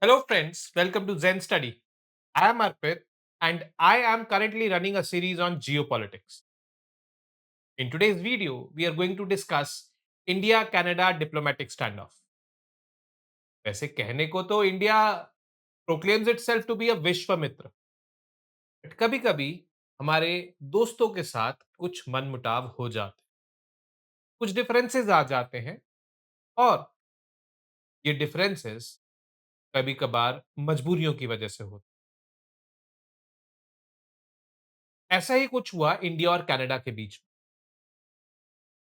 Hello, friends. Welcome to Zen Study. I am Arpit, and I am currently running a series on geopolitics. In today's video, we are going to discuss India Canada diplomatic standoff. वैसे कहने को तो India proclaims itself to be a विश्व मित्र, but कभी कभी हमारे दोस्तों के साथ कुछ मनमुटाव हो जाते हैं, कुछ डिफरेंसेस आ जाते हैं, और ये डिफरेंसेस कभी कभार मजबूरियों की वजह से होते हैं। ऐसा ही कुछ हुआ इंडिया और कनाडा के बीच में।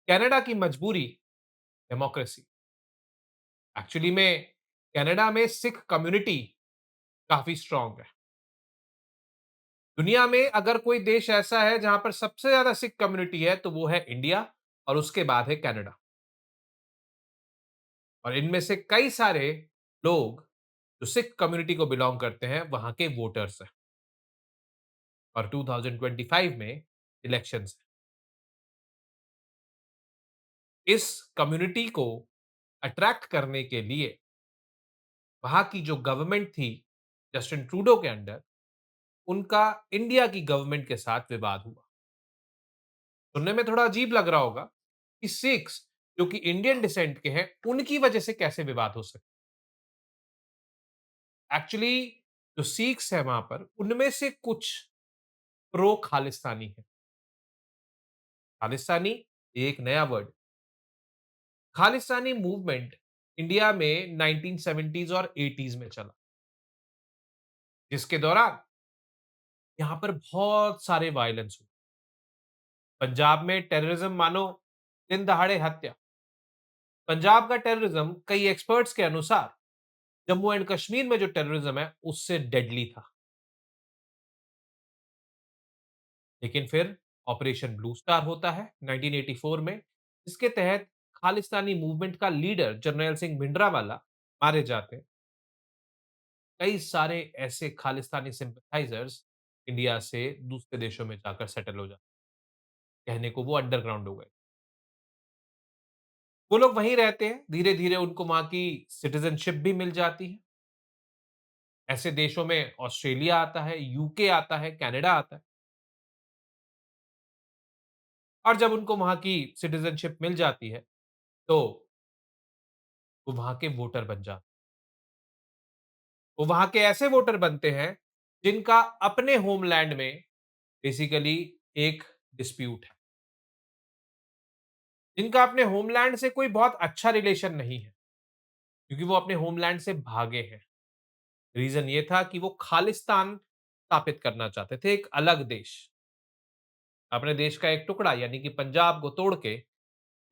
कनाडा की मजबूरी डेमोक्रेसी। एक्चुअली में कनाडा में सिख कम्युनिटी काफी स्ट्रांग है। दुनिया में अगर कोई देश ऐसा है जहां पर सबसे ज्यादा सिख कम्युनिटी है तो वो है इंडिया, और उसके बाद है कनाडा। और इनमें से कई सारे लोग जो सिख कम्युनिटी को बिलोंग करते हैं वहां के वोटर्स हैं। और 2025 में इलेक्शंस हैं। इस कम्युनिटी को अट्रैक्ट करने के लिए वहां की जो गवर्नमेंट थी जस्टिन ट्रूडो के अंडर, उनका इंडिया की गवर्नमेंट के साथ विवाद हुआ। सुनने में थोड़ा अजीब लग रहा होगा कि सिख्स जो कि इंडियन डिसेंट के हैं उनकी वजह से कैसे विवाद हो सकता है। एक्चुअली जो सिख्स है वहां पर उनमें से कुछ प्रो खालिस्तानी है। खालिस्तानी ये एक नया वर्ड। खालिस्तानी मूवमेंट इंडिया में 1970s और 80s में चला, जिसके दौरान यहां पर बहुत सारे वायलेंस हुए। पंजाब में टेररिज्म मानो दिन दहाड़े हत्या। पंजाब का टेररिज्म कई एक्सपर्ट्स के अनुसार जम्मू एंड कश्मीर में जो टेररिज्म है उससे डेडली था। लेकिन फिर ऑपरेशन ब्लू स्टार होता है 1984 में, जिसके तहत खालिस्तानी मूवमेंट का लीडर जर्नैल सिंह भिंडरावाला मारे जाते हैं। कई सारे ऐसे खालिस्तानी सिंपथाइजर्स इंडिया से दूसरे देशों में जाकर सेटल हो जाते हैं। कहने को वो अंडरग्राउंड हो गए। वो लोग वहीं रहते हैं, धीरे धीरे उनको वहां की सिटीजनशिप भी मिल जाती है। ऐसे देशों में ऑस्ट्रेलिया आता है, यूके आता है, कनाडा आता है। और जब उनको वहां की सिटीजनशिप मिल जाती है तो वो वहां के वोटर बन जाते हैं। वो वहां के ऐसे वोटर बनते हैं जिनका अपने होमलैंड में बेसिकली एक डिस्प्यूट है, जिनका अपने होमलैंड से कोई बहुत अच्छा रिलेशन नहीं है, क्योंकि वो अपने होमलैंड से भागे हैं। रीजन ये था कि वो खालिस्तान स्थापित करना चाहते थे, एक अलग देश। अपने देश का एक टुकड़ा यानी कि पंजाब को तोड़ के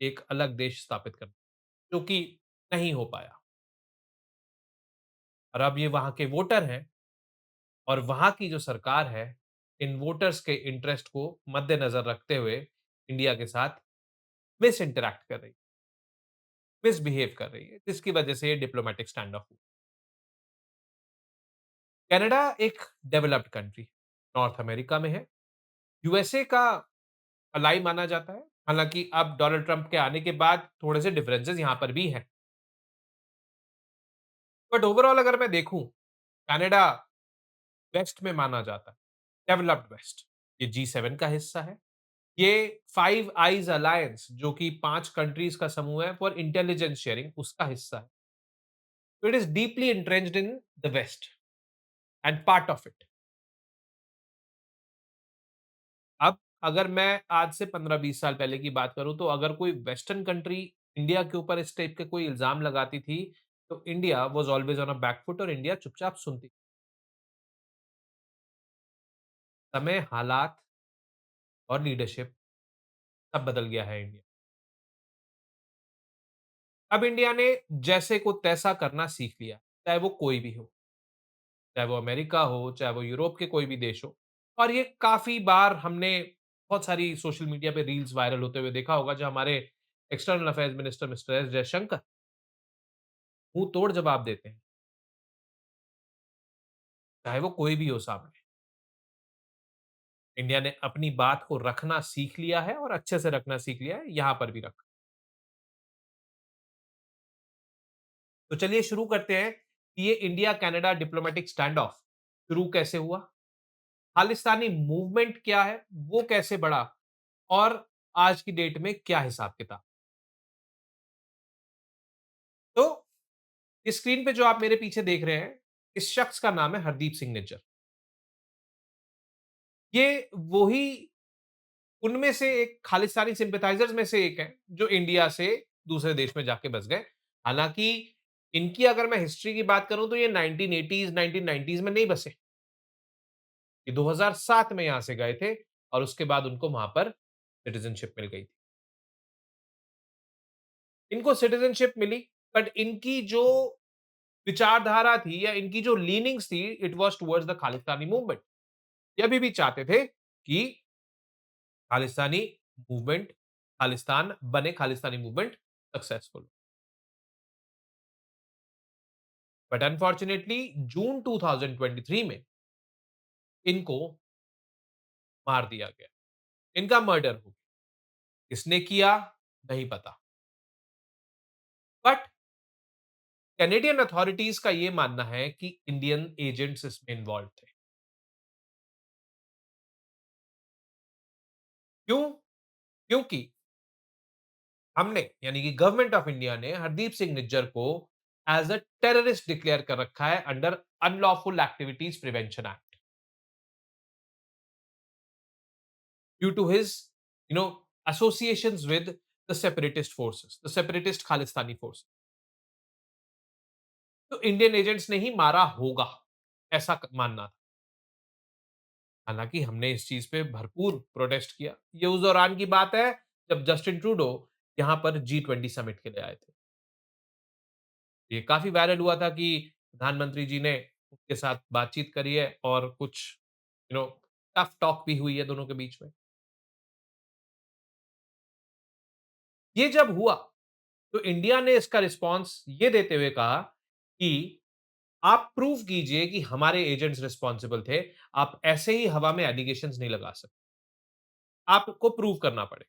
एक अलग देश स्थापित करना, जो कि नहीं हो पाया। और अब ये वहां के वोटर हैं, और वहां की जो सरकार है इन वोटर्स के इंटरेस्ट को मद्देनजर रखते हुए इंडिया के साथ मिस इंटरैक्ट कर रही है, मिसबिहेव कर रही है, जिसकी वजह से ये डिप्लोमेटिक स्टैंड ऑफ हुआ। कनाडा एक डेवलप्ड कंट्री नॉर्थ अमेरिका में है, यूएसए का अलाई माना जाता है। हालांकि अब डोनाल्ड ट्रंप के आने के बाद थोड़े से डिफरेंसेस यहां पर भी हैं, बट ओवरऑल अगर मैं देखूं, कनाडा वेस्ट में माना जाता है, डेवलप्ड वेस्ट। ये G7 का हिस्सा है। ये फाइव आईज अलायंस जो कि 5 कंट्रीज का समूह है फॉर इंटेलिजेंस शेयरिंग, उसका हिस्सा है। तो it is deeply entrenched in the west end part of it. अब अगर मैं आज से 15-20 साल पहले की बात करूं तो अगर कोई वेस्टर्न कंट्री इंडिया के ऊपर इस टाइप के कोई इल्जाम लगाती थी तो India was always on a back foot और इंडिया चुपचाप सुनती। समय, हालात और लीडरशिप सब बदल गया है इंडिया। अब इंडिया ने जैसे को तैसा करना सीख लिया, चाहे वो कोई भी हो, चाहे वो अमेरिका हो, चाहे वो यूरोप के कोई भी देश हो। और ये काफ़ी बार हमने बहुत सारी सोशल मीडिया पे रील्स वायरल होते हुए देखा होगा, जो हमारे external affairs minister mister S Jaishankar मुँह तोड़ जवाब देते हैं, चाहे वो कोई भी हो सामने। इंडिया ने अपनी बात को रखना सीख लिया है और अच्छे से रखना सीख लिया है, यहाँ पर भी रखा। तो चलिए शुरू करते हैं कि ये India Canada diplomatic stand of शुरू कैसे हुआ, खालिस्तानी मूवमेंट क्या है, वो कैसे बढ़ा, और आज की डेट में क्या हिसाब किताब। तो इस स्क्रीन पे जो आप मेरे पीछे देख रहे हैं, इस शख्स का नाम है हरदीप सिंह निज्जर। ये वही उनमें से एक खालिस्तानी सिंपैथाइजर्स में से एक है, जो इंडिया से दूसरे देश में जाके बस गए। हालाँकि इनकी अगर मैं हिस्ट्री की बात करूँ तो ये 1980s 1990s में नहीं बसे। ये 2007 में यहाँ से गए थे और उसके बाद उनको वहाँ पर सिटिज़नशिप मिल गई थी। इनको सिटिज़नशिप मिली, बट इनकी जो विचारधारा थी या इनकी जो लीनिंग्स थी, it was towards the Khalistani movement. ये अभी भी चाहते थे कि खालिस्तानी मूवमेंट, खालिस्तान बने, Khalistani movement successful. But unfortunately June 2023 में इनको मार दिया गया। इनका मर्डर हो गया। किसने किया? नहीं पता। बट कैनेडियन अथॉरिटीज का यह मानना है कि इंडियन एजेंट्स इसमें इन्वॉल्व थे। क्यों? क्योंकि हमने यानी कि गवर्नमेंट ऑफ इंडिया ने हरदीप सिंह निज्जर को एज अ टेररिस्ट डिक्लेयर कर रखा है under unlawful activities prevention act, due to his you know associations with the separatist forces, the separatist Khalistani force. तो इंडियन एजेंट्स ने ही मारा होगा, ऐसा मानना था। हालांकि हमने इस चीज पे भरपूर प्रोटेस्ट किया। ये उस दौरान की बात है जब जस्टिन ट्रूडो यहाँ पर G20 समिट के लिए आए थे। ये काफी वायरल हुआ था कि प्रधानमंत्री जी ने उनके साथ बातचीत करी है और कुछ यू नो टफ टॉक भी हुई है दोनों के बीच में। ये जब हुआ तो इंडिया ने इसका रिस्पॉन्स ये देते हुए कहा कि आप प्रूव कीजिए कि हमारे एजेंट्स रिस्पॉन्सिबल थे। आप ऐसे ही हवा में एलिगेशंस नहीं लगा सकते, आपको प्रूव करना पड़े।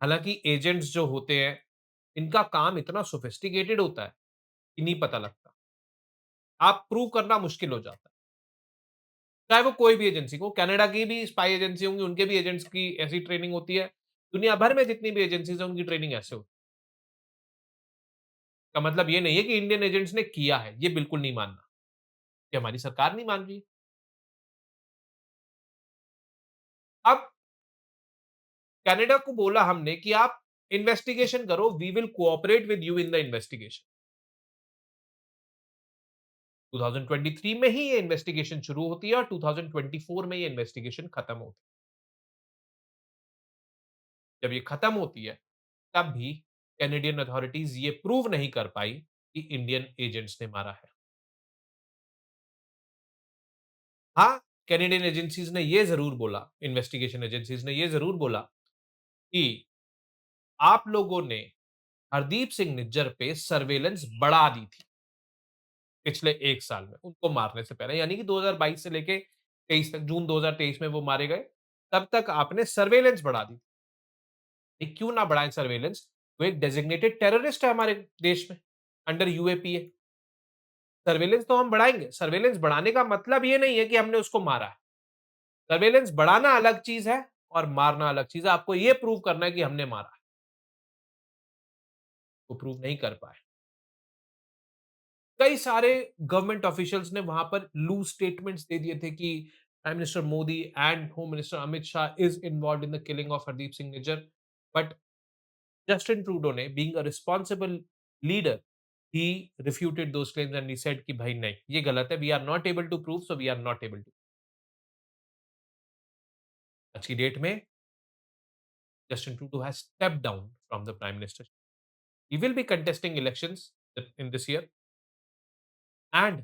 हालांकि एजेंट्स जो होते हैं, इनका काम इतना सोफिस्टिकेटेड होता है कि नहीं पता लगता। आप प्रूव करना मुश्किल हो जाता है। चाहे वो कोई भी एजेंसी हो, कनाडा की भी स्पाई एजेंसी होंगी, उनके भी एजेंट्स की ऐसी ट्रेनिंग होती है। दुनिया भर में जितनी भी एजेंसीज हैं, उनकी ट्रेनिंग ऐसे होती है। का मतलब ये नहीं है कि इंडियन एजेंट्स ने किया है, ये बिल्कुल नहीं मानना। ये हमारी सरकार नहीं मान रही। अब कनाडा को बोला हमने कि आप इन्वेस्टिगेशन करो, we will cooperate with you in the investigation. 2023 में ही ये इन्वेस्टिगेशन शुरू होती है और 2024 में ये इन्वेस्टिगेशन खत्म होती है। जब ये खत्म होती है, तब भी कैनेडियन अथॉरिटीज ये प्रूव नहीं कर पाई कि इंडियन एजेंट्स ने मारा है। हाँ, कैनेडियन एजेंसीज ने ये जरूर बोला, इन्वेस्टिगेशन एजेंसीज ने ये जरूर बोला कि आप लोगों ने हरदीप सिंह निज्जर पे सर्वेलेंस बढ़ा दी थी पिछले 1 साल में, उनको मारने से पहले, यानी कि 2022 से लेके 23 तक, जून 2023 में वो मारे गए, तब तक आपने सर्वेलेंस बढ़ा दी। ये क्यों ना बढ़ाएं सर्वेलेंस? वो एक डेजिग्नेटेड टेररिस्ट है हमारे देश में, अंडर यूएपीए। सर्वेलेंस तो हम बढ़ाएंगे। सर्वेलेंस बढ़ाने का मतलब ये नहीं है कि हमने उसको मारा है। सर्वेलेंस बढ़ाना अलग चीज है और मारना अलग चीज है। आपको ये प्रूव करना है कि हमने मारा है। वो प्रूव नहीं कर पाए। कई सारे गवर्नमेंट ऑफिशियल्स ने वहां पर लूज स्टेटमेंट्स दे दिए थे कि prime minister Modi and home minister Amit Shah is involve in the killing of Hardeep Singh Nijjar. But Justin Trudeau ने, being a responsible leader, he refuted those claims and he said कि भाई नहीं, ये गलत है, we are not able to prove, so we are not able to. आज की date में Justin Trudeau has stepped down from the prime minister. He will be contesting elections in this year, and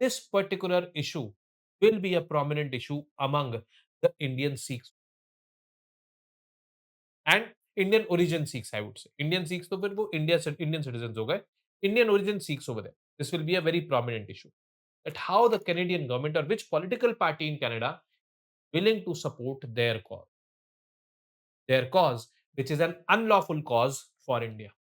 this particular issue will be a prominent issue among the Indian Sikhs and Indian origin Sikhs, I would say. Indian Sikhs तो फिर वो Indian citizens हो गए. Indian origin Sikhs over there. This will be a very prominent issue. That how the Canadian government or which political party in Canada willing to support their cause, which is an unlawful cause for India.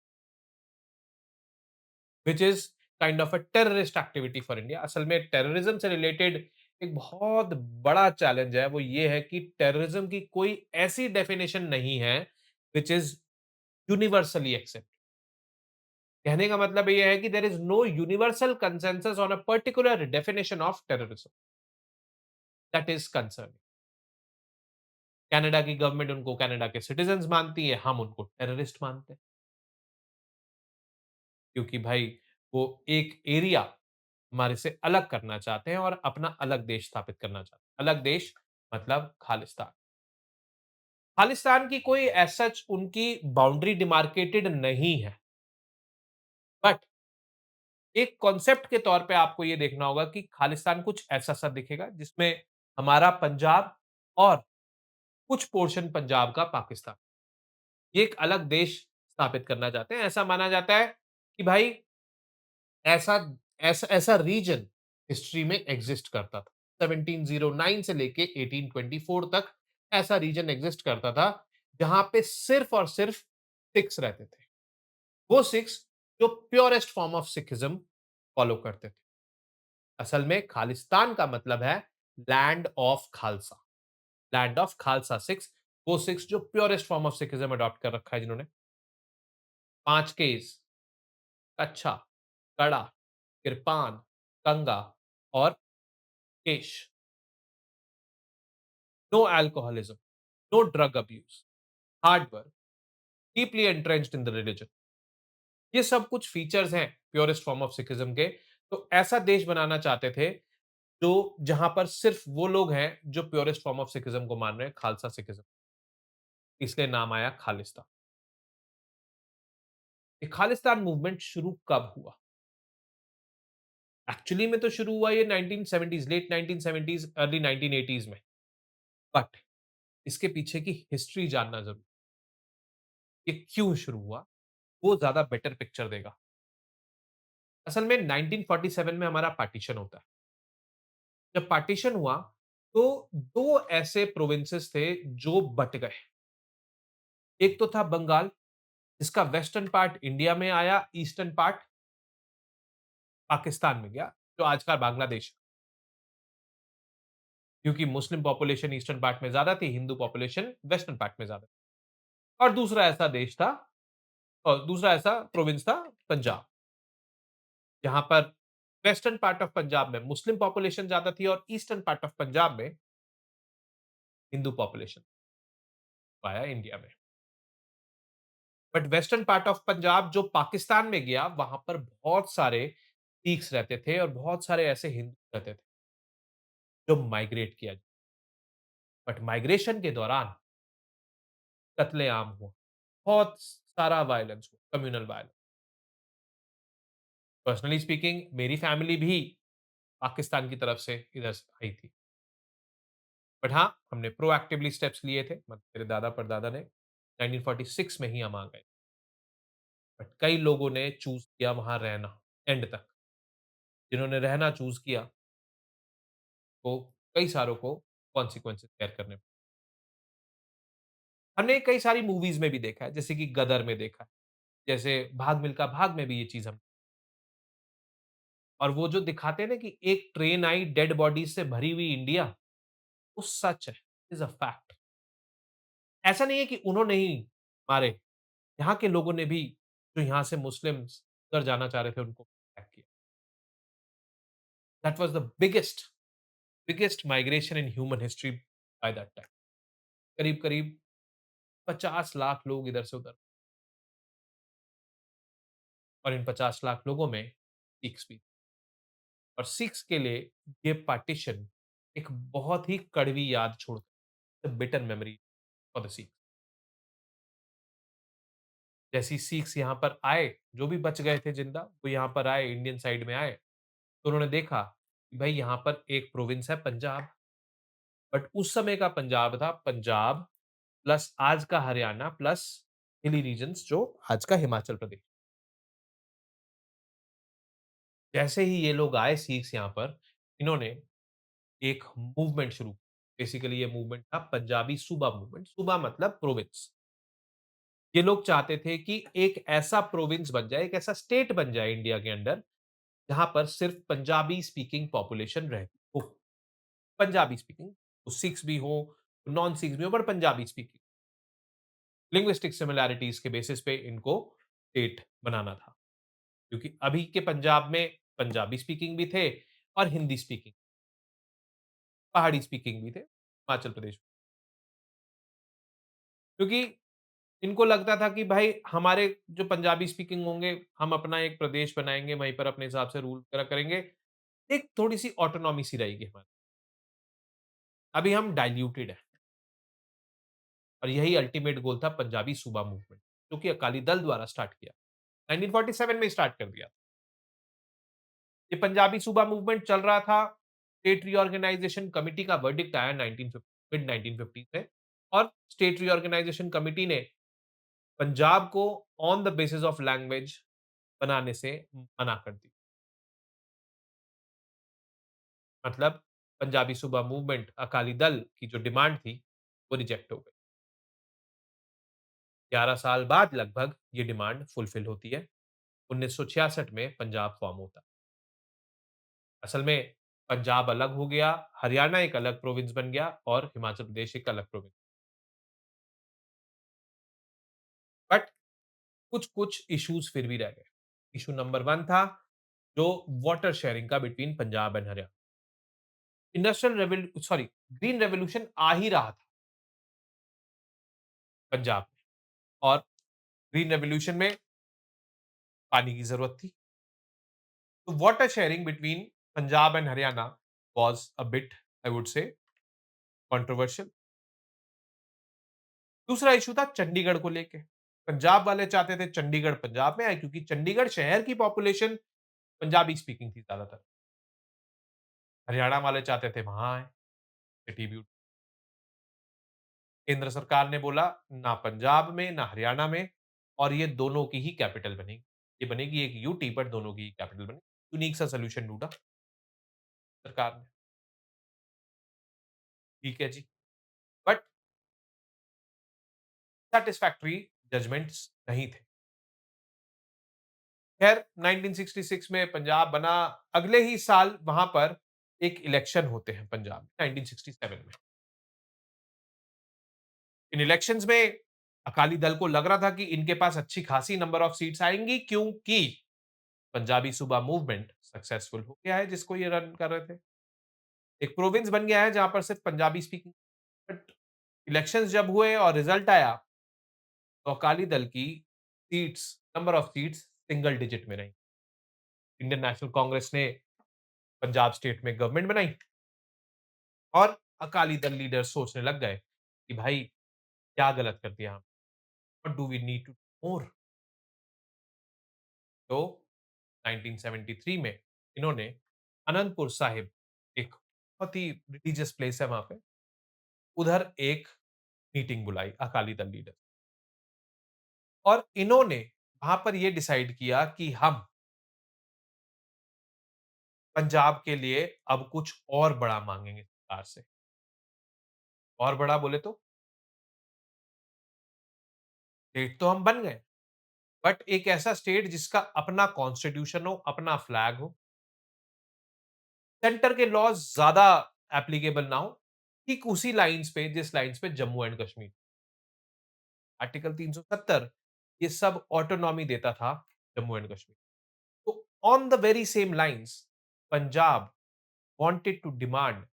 Which is kind of a terrorist activity for India. असल में terrorism से related एक बहुत बड़ा challenge है, वो ये है कि टेररिज्म की कोई ऐसी डेफिनिशन नहीं है व्हिच इज़ यूनिवर्सली एक्सेप्टेड। कहने का मतलब ये है कि there is no universal consensus on a particular definition of terrorism. That is concerning. Canada की गवर्नमेंट उनको कनाडा के सिटीजन्स मानती है, हम उनको टेररिस्ट मानते हैं। क्योंकि भाई वो एक एरिया हमारे से अलग करना चाहते हैं और अपना अलग देश स्थापित करना चाहते हैं। अलग देश मतलब खालिस्तान। खालिस्तान की कोई एज़ सच उनकी बाउंड्री डिमार्केटेड नहीं है। बट एक कॉन्सेप्ट के तौर पे आपको ये देखना होगा कि खालिस्तान कुछ ऐसा-सा दिखेगा जिसमें हमारा पंजाब और कुछ पोर्शन पंजाब का पाकिस्तान, ये एक अलग देश स्थापित करना चाहते हैं। ऐसा माना जाता है कि भाई ऐसा ऐसा ऐसा रीजन हिस्ट्री में एग्जिस्ट करता था। 1709 से लेके 1824 तक ऐसा रीजन एग्जिस्ट करता था, जहां पे सिर्फ और सिर्फ सिख्स रहते थे। वो सिख्स जो purest form of Sikhism follow करते थे। असल में खालिस्तान का मतलब है land of Khalsa. Land of Khalsa Sikhs, वो सिख्स जो purest form of Sikhism adopt कर रखा है जिन्होंने। पांच केस, कच्छा, कड़ा, किरपान, कंगा और kesh. No alcoholism, no drug abuse, hard work, deeply entrenched in the religion. ये सब कुछ फीचर्स हैं प्योरेस्ट फॉर्म ऑफ सिखिज्म के। तो ऐसा देश बनाना चाहते थे जो जहां पर सिर्फ वो लोग हैं जो प्योरेस्ट फॉर्म ऑफ सिखिज्म को मान रहे हैं, खालसा सिखिज्म। इसलिए नाम आया खालिस्तान। ये खालिस्तान मूवमेंट शुरू कब हुआ? एक्चुअली में तो शुरू हुआ ये 1970s, late 1970s, early 1980s में। बट इसके पीछे की हिस्ट्री जानना जरूरी। ये क्यों शुरू हुआ, वो ज्यादा बेटर पिक्चर देगा। असल में 1947 में हमारा पार्टीशन होता है। जब पार्टीशन हुआ तो दो ऐसे प्रोविंसेस थे जो बट गए। एक तो था बंगाल, जिसका वेस्टर्न पार्ट इंडिया में आया, ईस्टर्न पार्ट पाकिस्तान में गया, जो आज का बांग्लादेश। क्योंकि मुस्लिम पॉपुलेशन ईस्टर्न पार्ट में ज्यादा थी, हिंदू पॉपुलेशन वेस्टर्न पार्ट में ज्यादा। और दूसरा ऐसा देश था, और दूसरा ऐसा प्रोविंस था पंजाब, जहां पर वेस्टर्न पार्ट ऑफ पंजाब में मुस्लिम पॉपुलेशन ज्यादा थी और ईस्टर्न पार्ट ऑफ पंजाब में हिंदू पॉपुलेशन आया इंडिया में। But western part of Punjab जो पाकिस्तान में गया, वहां पर बहुत सारे सिख्स रहते थे और बहुत सारे ऐसे हिंदू रहते थे जो माइग्रेट किया। बट माइग्रेशन के दौरान कत्लेआम हुआ, बहुत सारा वायलेंस हुआ, कम्युनल वायलेंस। पर्सनली स्पीकिंग मेरी फैमिली भी पाकिस्तान की तरफ से इधर से आई थी। बट हाँ, हमने प्रोएक्टिवली स्टेप्स लिए थे, मतलब मेरे दादा परदादा ने। 1946 में ही हम आ गए। बट कई लोगों ने चूज़ किया वहाँ रहना एंड तक। जिन्होंने रहना चूज़ किया, वो कई सारों को कॉन्सिक्वेंसेस बेयर करने पड़े। हमने कई सारी मूवीज़ में भी देखा है, जैसे कि गदर में देखा है, जैसे भाग मिल्खा भाग में भी ये चीज़ हम। और वो जो दिखाते हैं ना कि एक ट्रेन आई डेड बॉडीज़ से भरी हुई इंडिया, वो सच है, इज़ अ फैक्ट। ऐसा नहीं है कि उन्होंने ही मारे, यहाँ के लोगों ने भी, जो यहाँ से मुस्लिम्स उधर जाना चाह रहे थे, उनको अटैक किया। That was the biggest migration in human history by that time. करीब-करीब 50 लाख लोग इधर से उधर, और इन 50 लाख लोगों में सिख्स भी। और सिख्स के लिए ये पार्टीशन एक बहुत ही कड़वी याद छोड़, bitter memory for the Sikh. जैसे ही सिख्स यहाँ पर आए, जो भी बच गए थे जिंदा, वो यहाँ पर आए, इंडियन साइड में आए, तो उन्होंने देखा कि भाई यहाँ पर एक प्रोविंस है पंजाब। बट उस समय का पंजाब था पंजाब प्लस आज का हरियाणा प्लस हिली रीजन्स जो आज का हिमाचल प्रदेश। जैसे ही ये लोग आए सिख्स यहाँ पर, इन्होंने एक मूवमेंट शुरू। बेसिकली ये मूवमेंट था पंजाबी सूबा मूवमेंट। सूबा मतलब प्रोविंस। ये लोग चाहते थे कि एक ऐसा प्रोविंस बन जाए, एक ऐसा स्टेट बन जाए इंडिया के अंदर, जहाँ पर सिर्फ पंजाबी स्पीकिंग पॉपुलेशन रहती हो। पंजाबी स्पीकिंग, वो सिख्स भी हो, नॉन सिख्स भी हो, but Punjabi speaking. Linguistic similarities के बेसिस पे इनको स्टेट बनाना था। क्योंकि अभी के पंजाब में पंजाबी स्पीकिंग भी थे और हिंदी स्पीकिंग, पहाड़ी स्पीकिंग भी थे, हिमाचल प्रदेश। क्योंकि इनको लगता था कि भाई हमारे जो पंजाबी स्पीकिंग होंगे, हम अपना एक प्रदेश बनाएँगे, वहीं पर अपने हिसाब से रूल वगैरह करेंगे। एक थोड़ी-सी ऑटोनॉमी सी रहेगी हमारी। अभी हम डाइल्यूटेड हैं और यही अल्टीमेट गोल था पंजाबी सूबा मूवमेंट, जो कि अकाली दल द्वारा स्टार्ट किया। 1947 में स्टार्ट कर दिया। ये पंजाबी सूबा मूवमेंट चल रहा था, स्टेट रीऑर्गेनाइजेशन कमिटी का वर्डिक्ट आया 1950 मिड 1950 में और स्टेट रीऑर्गेनाइजेशन कमिटी ने पंजाब को on the basis of language बनाने से मना कर दी। मतलब पंजाबी सूबा मूवमेंट अकाली दल की जो डिमांड थी, वो रिजेक्ट हो गई। 11 साल बाद लगभग ये डिमांड फुलफिल होती है। 1966 में पंजाब फॉर्म होता है। असल में पंजाब अलग हो गया, हरियाणा एक अलग प्रोविंस बन गया और हिमाचल प्रदेश एक अलग प्रोविंस। बट कुछ-कुछ इश्यूज फिर भी रह गए। इश्यू नंबर 1 था जो वाटर शेयरिंग का between Punjab and Haryana. Green revolution आ ही रहा था पंजाब में और ग्रीन रेवोल्यूशन में पानी की ज़रूरत थी। तो water sharing between Punjab and Haryana was a bit I would say controversial. दूसरा इश्यू था चंडीगढ़ को लेके। पंजाब वाले चाहते थे चंडीगढ़ पंजाब में आए क्योंकि चंडीगढ़ शहर की पॉपुलेशन पंजाबी स्पीकिंग थी ज़्यादातर। हरियाणा वाले चाहते थे वहाँ आए, सिटी ब्यूटी। केंद्र सरकार ने बोला ना पंजाब में, ना हरियाणा में और ये दोनों की ही कैपिटल बनेगी। ये बनेगी एक यूटी बट दोनों की ही कैपिटल बनेगी। यूनिक सा सॉल्यूशन ढूँढा सरकार ने। ठीक है जी। बट सैटिस्फैक्टरी जजमेंट्स नहीं थे। खैर 1966 में पंजाब बना, अगले ही साल वहाँ पर एक इलेक्शन होते हैं पंजाब में 1967 में। इन इलेक्शंस में अकाली दल को लग रहा था कि इनके पास अच्छी खासी नंबर ऑफ सीट्स आएँगी क्योंकि पंजाबी सूबा मूवमेंट सक्सेसफुल हो गया है जिसको ये रन कर रहे थे। एक प्रोविंस बन गया है जहाँ पर सिर्फ पंजाबी स्पीकिंग। बट इलेक्शंस जब हुए और रिजल्ट आया तो अकाली दल की seats number of seats single digit में रहीं। इंडियन नेशनल कांग्रेस ने पंजाब स्टेट में गवर्नमेंट बनाई और अकाली दल लीडर सोचने लग गए कि भाई क्या गलत कर दिया हम, what do we need to more. तो 1973 में इन्होंने अनंतपुर साहिब, एक बहुत ही रिलीजियस प्लेस है वहां पे, उधर एक मीटिंग बुलाई अकाली दल लीडर और इन्होंने वहां पर यह डिसाइड किया कि हम पंजाब के लिए अब कुछ और बड़ा मांगेंगे सरकार से। और बड़ा बोले तो स्टेट तो हम बन गए, बट एक ऐसा स्टेट जिसका अपना कॉन्स्टिट्यूशन हो, अपना फ्लैग हो, सेंटर के लॉज ज्यादा एप्लीकेबल ना हो, ठीक उसी लाइंस पे जिस लाइंस पे जम्मू एंड कश्मीर। आर्टिकल 370 ये सब ऑटोनॉमी देता था जम्मू एंड कश्मीर। तो on the very same lines Punjab wanted to demand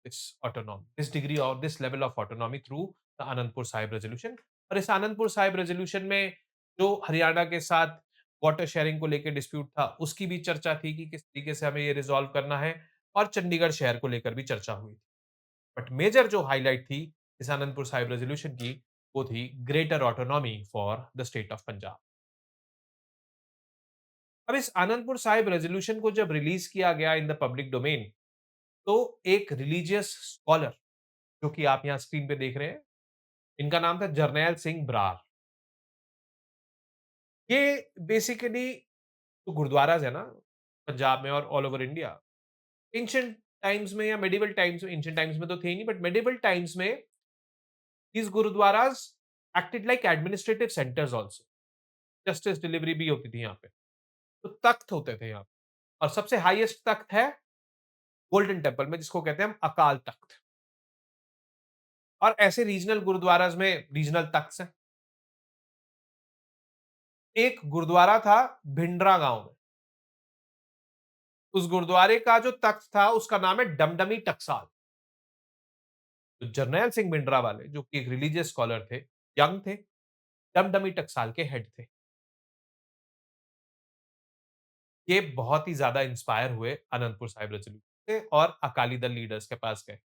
this autonomy, this degree or this level of autonomy through the Anandpur Sahib resolution। और इस आनंदपुर साहिब रेजोल्यूशन में जो हरियाणा के साथ वाटर शेयरिंग को लेकर डिस्प्यूट था, उसकी भी चर्चा थी कि किस तरीके से हमें ये रिजॉल्व करना है और चंडीगढ़ शहर को लेकर भी चर्चा हुई थी। बट मेजर जो हाईलाइट थी इस आनंदपुर साहिब रेजोल्यूशन की, वो थी greater autonomy for the state of Punjab. अब इस आनंदपुर साहिब रेजोल्यूशन को जब रिलीज किया गया इन द पब्लिक डोमेन, तो एक रिलीजियस स्कॉलर जो कि आप यहाँ स्क्रीन पे देख रहे हैं, इनका नाम था जरनैल सिंह बरार। ये बेसिकली जो गुरुद्वाराज़ है ना पंजाब में और all over India, ancient times में या मेडिवल टाइम्स में, एंशिएंट टाइम्स में तो थे ही नहीं, बट मेडिवल टाइम्स में these gurdwaras acted like administrative centres also. Justice delivery भी होती थी यहाँ पे। तो तख्त होते थे यहाँ पे, और सबसे हाईएस्ट तख्त है गोल्डन टेम्पल में, जिसको कहते हैं हम अकाल तख्त। और ऐसे रीजनल गुरुद्वारास में रीजनल तख्त हैं। एक गुरुद्वारा था भिंडरा गांव में। उस गुरुद्वारे का जो तख्त था उसका नाम है डमडमी टकसाल। तो जरनैल सिंह भिंडरा वाले, जो कि एक रिलीजियस स्कॉलर थे, यंग थे, डमडमी टकसाल के हेड थे। ये बहुत ही ज्यादा इंस्पायर हुए अनंतपुर साहिब रेजोल्यूशन से और अकाली दल लीडर्स के पास गए।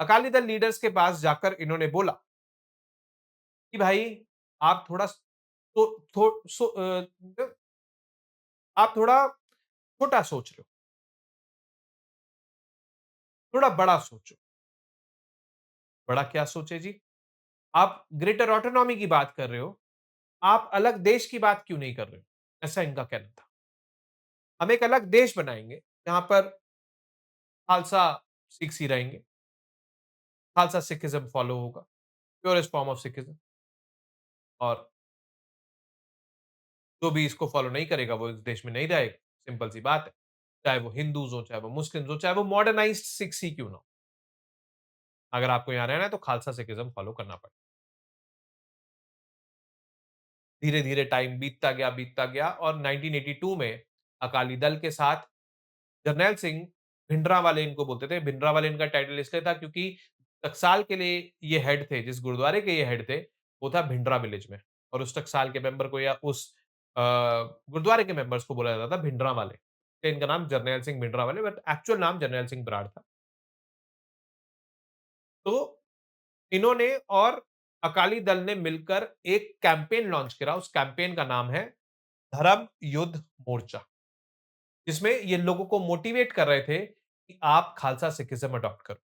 अकाली दल लीडर्स के पास जाकर इन्होंने बोला कि भाई, आप थोड़ा तो, आप थोड़ा छोटा सोच रहे हो, थोड़ा बड़ा सोचो। बड़ा क्या सोचे जी? आप ग्रेटर ऑटोनॉमी की बात कर रहे हो, आप अलग देश की बात क्यों नहीं कर रहे हो? ऐसा इनका कहना था। हम एक अलग देश बनाएंगे जहां पर खालसा सिख्स ही रहेंगे, खालसा सिखिज्म फॉलो होगा, प्योरेस्ट फॉर्म ऑफ सिखिज्म। और जो भी इसको फॉलो नहीं करेगा वो इस देश में नहीं रहेगा। सिंपल सी बात है। चाहे वो हिंदूज हो, चाहे वो मुस्लिम्स हो, चाहे वो मॉडर्नाइज्ड सिख्स ही क्यों ना हो। अगर आपको यहाँ रहना है तो खालसा सिखिज्म फॉलो करना पड़ेगा। धीरे धीरे टाइम बीतता गया और 1982 में अकाली दल के साथ जरनैल सिंह भिंडरावाले इनको बोलते थे। भिंडरावाले इनका टाइटल इसलिए था क्योंकि टकसाल के लिए ये हेड थे, जिस गुरुद्वारे के ये हेड थे, वो था भिंडरा विलेज में। और उस टकसाल के मेंबर को या उस गुरुद्वारे के मेंबर्स को बोला जाता था भिंडरावाले। तो इनका नाम जरनैल सिंह भिंडरावाले, बट एक्चुअल नाम जरनैल सिंह बराड़ था। तो इन्होंने और अकाली दल ने मिलकर एक कैंपेन लॉन्च करा। उस कैंपेन का नाम है धर्म युद्ध मोर्चा, जिसमें ये लोगों को मोटिवेट कर रहे थे कि आप खालसा सिखिज्म अडॉप्ट करो।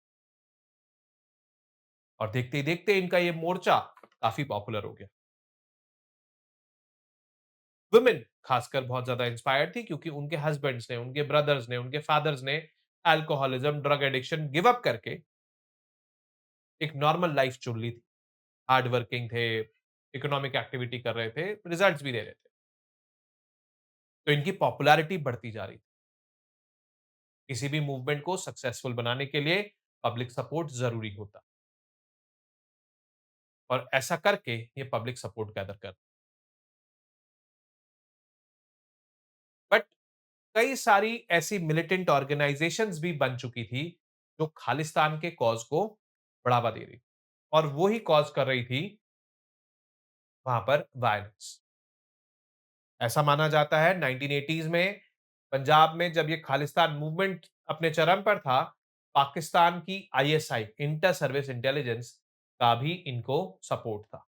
और देखते ही देखते इनका ये मोर्चा काफी पॉपुलर हो गया। वुमेन खासकर बहुत ज्यादा इंस्पायर्ड थी, क्योंकि उनके हस्बैंड्स ने, उनके ब्रदर्स ने, उनके फादर्स ने alcoholism, drug addiction give up करके एक नॉर्मल लाइफ चुन ली थी। हार्ड वर्किंग थे, इकोनॉमिक एक्टिविटी कर रहे थे, रिजल्ट्स भी दे रहे थे। तो इनकी पॉपुलैरिटी बढ़ती जा रही थी। किसी भी मूवमेंट को सक्सेसफुल बनाने के लिए पब्लिक सपोर्ट जरूरी होता, और ऐसा करके ये पब्लिक सपोर्ट गैदर कर। बट कई सारी ऐसी मिलिटेंट ऑर्गेनाइजेशंस भी बन चुकी थी जो खालिस्तान के कॉज को बढ़ावा दे रही थी, और वो ही कॉज कर रही थी वहां पर वायलेंस। ऐसा माना जाता है 1980s में पंजाब में जब ये खालिस्तान मूवमेंट अपने चरम पर था, पाकिस्तान की आईएसआई, इंटर सर्विस इंटेलिजेंस का भी इनको सपोर्ट था।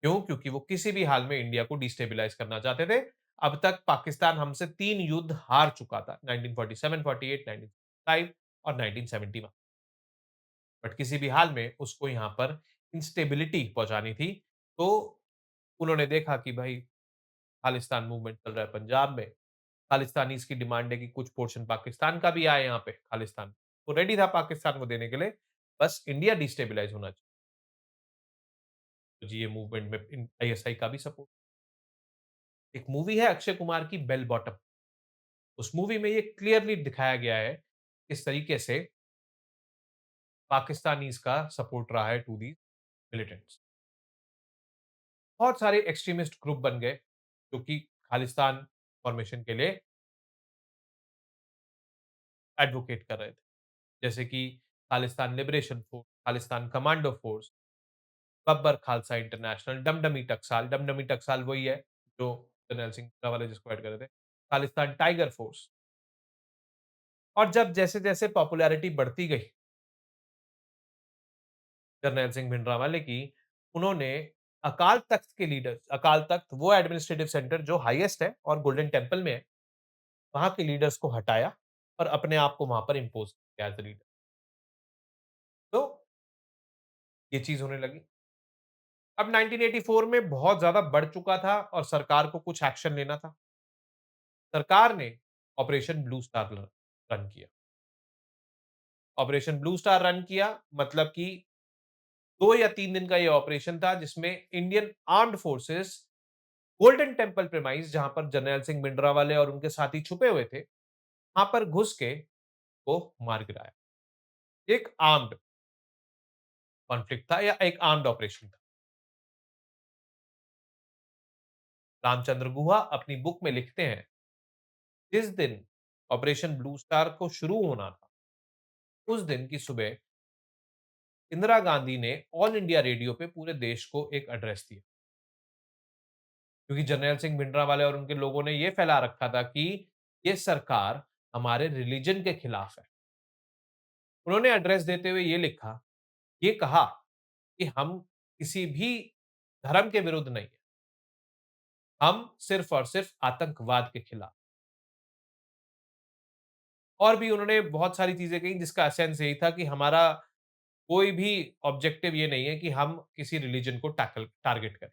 क्यों? क्योंकि वो किसी भी हाल में इंडिया को डिस्टेबलाइज करना चाहते थे। अब तक पाकिस्तान हमसे 3 युद्ध हार चुका था, 1947, 48, 1955 और 1971। बट किसी भी हाल में उसको यहाँ पर इंस्टेबिलिटी पहुंचानी थी। तो उन्होंने देखा कि भाई, खालिस्तान मूवमेंट चल रहा है पंजाब में, खालिस्तानीज़ की डिमांड है कि कुछ पोर्शन पाकिस्तान का भी आए यहाँ पे खालिस्तान। वो रेडी था पाकिस्तान को देने के लिए, बस इंडिया डिस्टेबलाइज होना चाहिए। तो जी, ये मूवमेंट में आईएसआई का भी सपोर्ट। एक मूवी है अक्षय कुमार की, बेल बॉटम। उस मूवी में ये क्लियरली दिखाया गया है किस तरीके से पाकिस्तानीज का सपोर्ट रहा है टू दी मिलिटेंट्स। बहुत सारे एक्सट्रीमिस्ट ग्रुप बन गए जो कि खालिस्तान फॉर्मेशन के लिए एडवोकेट कर रहे थे, जैसे कि Khalistan liberation force, Khalistan commando force, Babbar Khalsa international, Damdami Taksal. Damdami टकसाल वही है जो जनरल सिंह वाले जिसको ऐड कर रहे थे, खालिस्तान टाइगर फोर्स। और जब जैसे जैसे पॉपुलैरिटी बढ़ती गई जरनैल सिंह भिंडरावाले की, उन्होंने अकाल तख्त के लीडर्स, अकाल तख्त वो एडमिनिस्ट्रेटिव सेंटर जो हाईएस्ट है और गोल्डन टेम्पल में है, वहां के लीडर्स को हटाया और अपने आप को वहां पर इम्पोज किया एज लीडर। तो ये चीज होने लगी। अब 1984 में बहुत ज्यादा बढ़ चुका था और सरकार को कुछ एक्शन लेना था। सरकार ने ऑपरेशन ब्लू स्टार रन किया। ऑपरेशन ब्लू स्टार रन किया मतलब कि 2 या 3 दिन का ये ऑपरेशन था जिसमें Indian armed forces golden temple premise जहां पर जर्नैल सिंह भिंडरावाले और उनके साथी छुपे हुए थे, वहां पर घुस के वो मार गिराया। एक आर्म्ड कॉन्फ्लिक्ट था या एक आर्म्ड ऑपरेशन था। रामचंद्र गुहा अपनी बुक में लिखते हैं, जिस दिन ऑपरेशन ब्लू स्टार को शुरू होना था, उस दिन की सुबह इंदिरा गांधी ने ऑल इंडिया रेडियो पे पूरे देश को एक एड्रेस दिया, क्योंकि जर्नैल सिंह भिंडरावाले और उनके लोगों ने यह फैला रखा था कि ये सरकार हमारे रिलीजन के खिलाफ है। उन्होंने एड्रेस देते हुए ये कहा कि हम किसी भी धर्म के विरुद्ध नहीं है, हम सिर्फ और सिर्फ आतंकवाद के खिलाफ। और भी उन्होंने बहुत सारी चीजें कही जिसका एसेंस यही था कि हमारा कोई भी ऑब्जेक्टिव ये नहीं है कि हम किसी रिलीजन को टैकल टारगेट करें।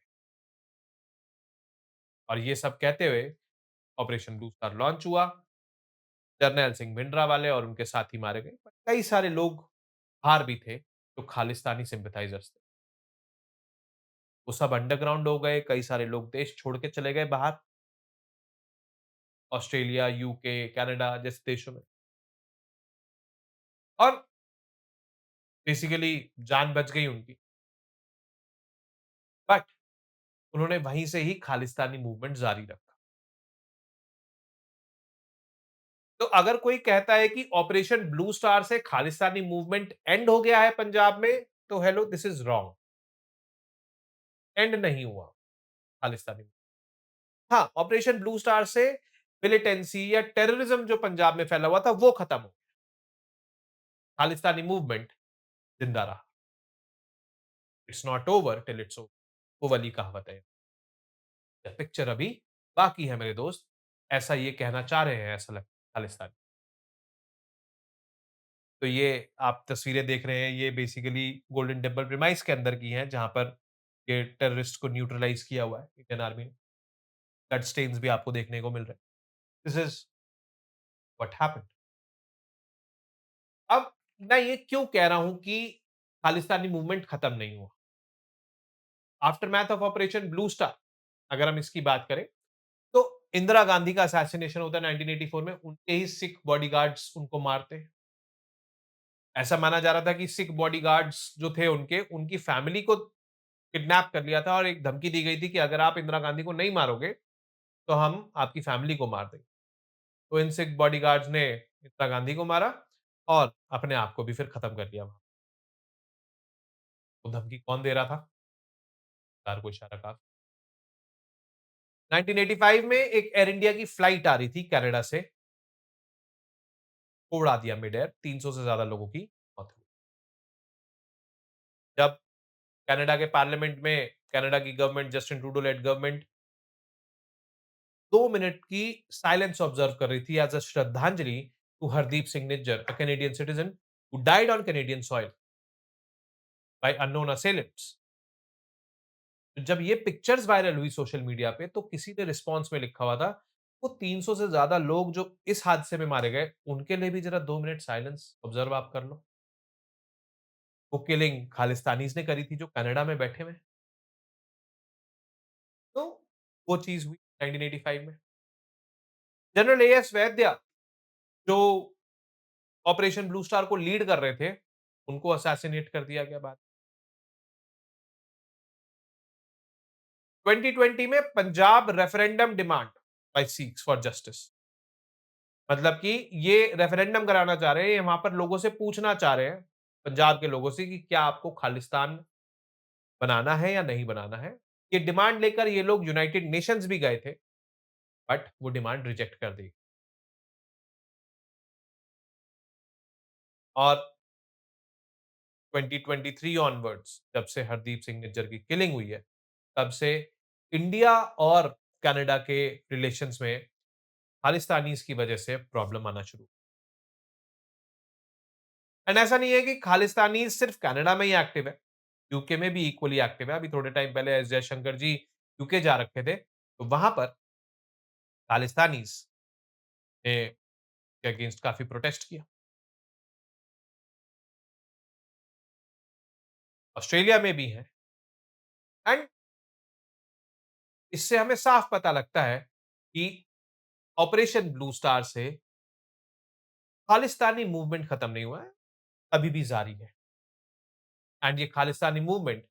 और ये सब कहते हुए ऑपरेशन ब्लू स्टार लॉन्च हुआ। जर्नैल सिंह भिंडरावाले और उनके साथी मारे गए, पर कई सारे लोग बाहर भी थे जो खालिस्तानी सिंपैथाइजर्स थे। वो सब अंडरग्राउंड हो गए, कई सारे लोग देश छोड़ के चले गए बाहर, ऑस्ट्रेलिया, यूके, कनाडा जैसे देशों में। और बेसिकली जान बच गई उनकी। बट उन्होंने वहीं से ही खालिस्तानी मूवमेंट जारी रखा। तो अगर कोई कहता है कि ऑपरेशन ब्लू स्टार से खालिस्तानी मूवमेंट एंड हो गया है पंजाब में, तो hello, this is wrong. And नहीं हुआ खालिस्तानी। हाँ, ऑपरेशन ब्लू स्टार से मिलिटेंसी या टेररिज्म जो पंजाब में फैला हुआ था वो खत्म हो। खालिस्तानी मूवमेंट जिंदा रहा। It's not over till it's over, वो वाली कहावत है। पिक्चर अभी बाकी है मेरे दोस्त, ऐसा ये कहना चाह रहे हैं, ऐसा लगता है खालिस्तानी। तो ये आप तस्वीरें देख रहे हैं, ये बेसिकली गोल्डन टेम्पल प्रीमाइस के अंदर की हैं, जहां पर ये टेररिस्ट को न्यूट्रलाइज किया हुआ है इंडियन आर्मी ने। ब्लड स्टेन्स भी आपको देखने को मिल रहे हैं। This is what happened. अब मैं ये क्यों कह रहा हूं कि खालिस्तानी मूवमेंट खत्म नहीं हुआ। After math of operation blue star अगर हम इसकी बात करें, तो इंदिरा गांधी का असैसिनेशन होता है 1984 में, उनके ही सिख बॉडीगार्ड्स उनको मारते हैं। ऐसा माना जा रहा था कि सिख बॉडीगार्ड्स जो थे उनकी फैमिली को किडनैप कर लिया था और एक धमकी दी गई थी कि अगर आप इंदिरा गांधी को नहीं मारोगे, तो हम आपकी फैमिली को मार देंगे। तो इन सिख बॉडीगार्ड्स ने इंदिरा गांधी को मारा और अपने आप को भी फिर खत्म कर लिया वहां। तो धमकी कौन दे रहा था? सरकार को इशारा था। 1985 में एक एयर इंडिया की फ्लाइट आ रही थी कनाडा से, को उड़ा दिया मिड एयर, 300 से ज्यादा लोगों की मौत हुई। जब कनाडा के पार्लियामेंट में कनाडा की government, Justin Trudeau led government 2 minute की साइलेंस ऑब्जर्व कर रही थी एज अ श्रद्धांजलि to Hardeep Singh Nijjar, a Canadian citizen who died on Canadian soil by unknown assailants. तो जब ये पिक्चर्स वायरल हुई सोशल मीडिया पे, तो किसी ने रिस्पॉन्स में लिखा हुआ था, वो 300 से ज्यादा लोग जो इस हादसे में मारे गए, उनके लिए भी जरा 2 मिनट साइलेंस ऑब्जर्व आप कर लो। वो किलिंग खालिस्तानीज ने करी थी जो कनाडा में बैठे हुए हैं। तो वो चीज हुई 1985 में। जनरल एएस वैद्य जो ऑपरेशन ब्लू स्टार को लीड कर रहे थे, उनको असैसिनेट कर दिया गया बाद। 2020 में Punjab referendum demand by Sikhs for justice. मतलब कि ये रेफरेंडम कराना चाह रहे हैं, ये वहां पर लोगों से पूछना चाह रहे हैं, पंजाब के लोगों से, कि क्या आपको खालिस्तान बनाना है या नहीं बनाना है। ये डिमांड लेकर ये लोग यूनाइटेड नेशंस भी गए थे, बट वो डिमांड रिजेक्ट कर दी। और 2023 ऑनवर्ड्स जब से हरदीप सिंह निज्जर की किलिंग हुई है, तब से इंडिया और कनाडा के रिलेशंस में खालिस्तानीज की वजह से प्रॉब्लम आना शुरू। एंड ऐसा नहीं है कि खालिस्तानीज सिर्फ कनाडा में ही एक्टिव है, यूके में भी इक्वली एक्टिव है। अभी थोड़े टाइम पहले एस जयशंकर जी यूके जा रखे थे, तो वहां पर खालिस्तानीज ने के अगेंस्ट काफी प्रोटेस्ट किया। ऑस्ट्रेलिया में भी हैं। एंड इससे हमें साफ पता लगता है कि ऑपरेशन ब्लू स्टार से खालिस्तानी मूवमेंट खत्म नहीं हुआ है, अभी भी जारी है। एंड ये Khalistani movement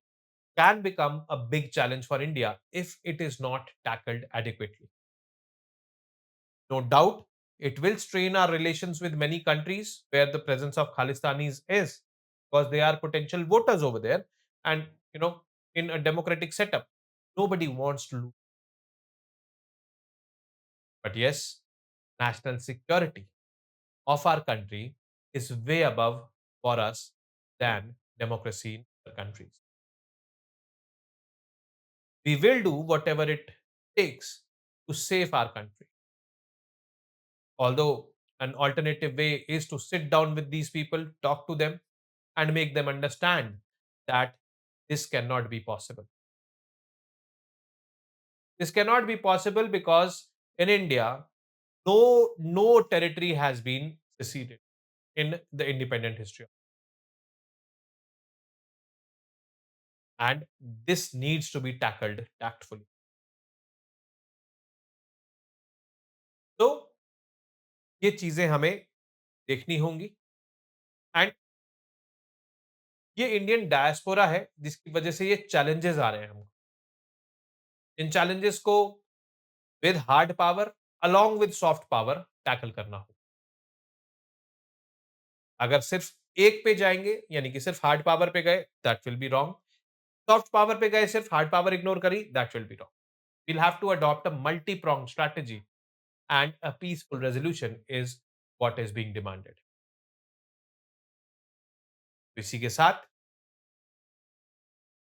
can become a big challenge for India if it is not tackled adequately. No doubt, it will strain our relations with many countries where the presence of Khalistanis is, because they are potential voters over there. And, you know, in a democratic setup, nobody wants to lose. But yes, national security of our country is way above for us than democracy in other countries. We will do whatever it takes to save our country. Although an alternative way is to sit down with these people, talk to them, and make them understand that this cannot be possible. This cannot be possible because in India, no territory has been seceded in the independent history, and this needs to be tackled tactfully. तो ये चीजें हमें देखनी होंगी। And ये Indian diaspora है जिसकी वजह से ये चैलेंजेस आ रहे हैं हमको। इन चैलेंजेस को with hard power along with soft power tackle करना हो। अगर सिर्फ एक पे जाएंगे यानी कि सिर्फ हार्ड पावर पे गए, that will be wrong. Soft power पे गए, सिर्फ हार्ड पावर इग्नोर करी, that will be wrong. we'll have to adopt a multi-pronged strategy, and a peaceful resolution is what is being demanded. इसी के साथ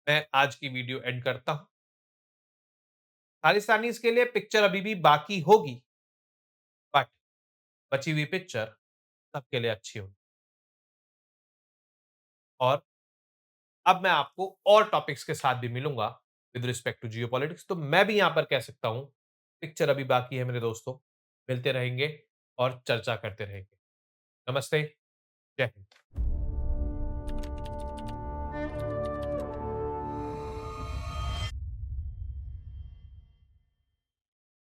मैं आज की वीडियो एंड करता हूं। खालिस्तानीज के लिए पिक्चर अभी भी बाकी होगी, बट बची हुई पिक्चर सबके लिए अच्छी होगी। और अब मैं आपको और टॉपिक्स के साथ भी मिलूंगा विद रिस्पेक्ट टू जियोपॉलिटिक्स। तो मैं भी यहां पर कह सकता हूं पिक्चर अभी बाकी है मेरे दोस्तों। मिलते रहेंगे और चर्चा करते रहेंगे। नमस्ते। जय हिंद।